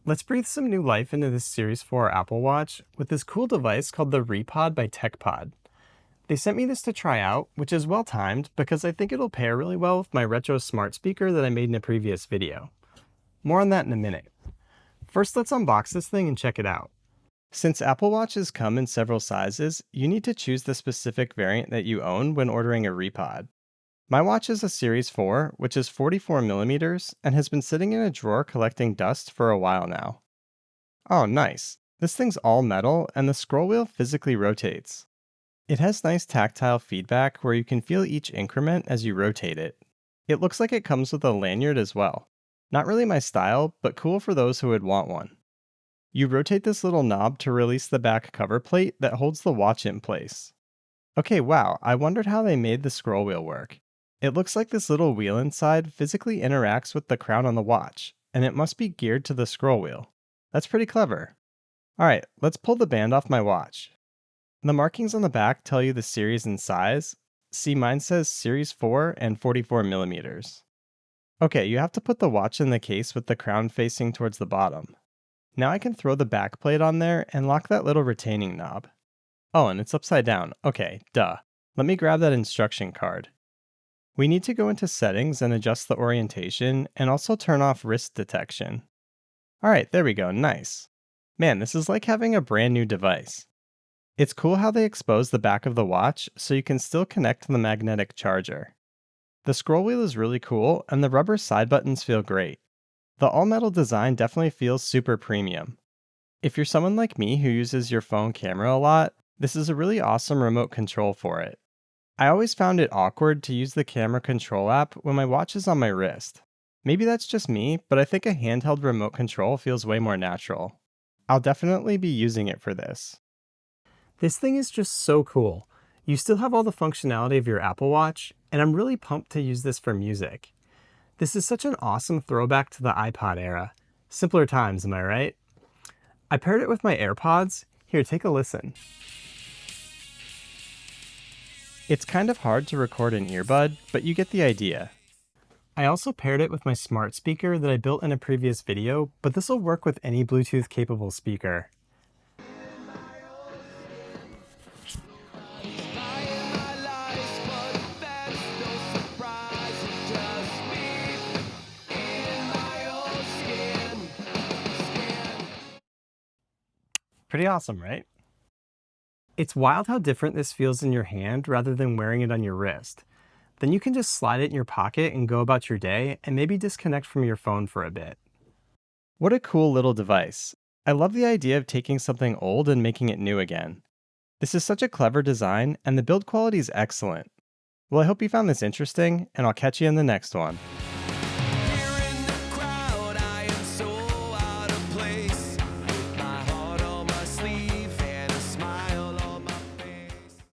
Let's breathe some new life into this Series 4 Apple Watch with this cool device called the RePod by TechPod. They sent me this to try out, which is well timed because I think it'll pair really well with my retro smart speaker that I made in a previous video. More on that in a minute. First, let's unbox this thing and check it out. Since Apple Watches come in several sizes, you need to choose the specific variant that you own when ordering a RePod. My watch is a Series 4, which is 44mm, and has been sitting in a drawer collecting dust for a while now. Oh, nice. This thing's all metal, and the scroll wheel physically rotates. It has nice tactile feedback where you can feel each increment as you rotate it. It looks like it comes with a lanyard as well. Not really my style, but cool for those who would want one. You rotate this little knob to release the back cover plate that holds the watch in place. Okay, wow, I wondered how they made the scroll wheel work. It looks like this little wheel inside physically interacts with the crown on the watch, and it must be geared to the scroll wheel. That's pretty clever. Alright, let's pull the band off my watch. The markings on the back tell you the series and size. See, mine says Series 4 and 44mm. Okay, you have to put the watch in the case with the crown facing towards the bottom. Now I can throw the back plate on there and lock that little retaining knob. Oh, and it's upside down. Okay, duh. Let me grab that instruction card. We need to go into settings and adjust the orientation and also turn off wrist detection. Alright, there we go, nice. Man, this is like having a brand new device. It's cool how they expose the back of the watch so you can still connect to the magnetic charger. The scroll wheel is really cool and the rubber side buttons feel great. The all-metal design definitely feels super premium. If you're someone like me who uses your phone camera a lot, this is a really awesome remote control for it. I always found it awkward to use the camera control app when my watch is on my wrist. Maybe that's just me, but I think a handheld remote control feels way more natural. I'll definitely be using it for this. This thing is just so cool. You still have all the functionality of your Apple Watch, and I'm really pumped to use this for music. This is such an awesome throwback to the iPod era. Simpler times, am I right? I paired it with my AirPods. Here, take a listen. It's kind of hard to record an earbud, but you get the idea. I also paired it with my smart speaker that I built in a previous video, but this will work with any Bluetooth capable speaker. Pretty awesome, right? It's wild how different this feels in your hand rather than wearing it on your wrist. Then you can just slide it in your pocket and go about your day and maybe disconnect from your phone for a bit. What a cool little device. I love the idea of taking something old and making it new again. This is such a clever design and the build quality is excellent. Well, I hope you found this interesting, and I'll catch you in the next one.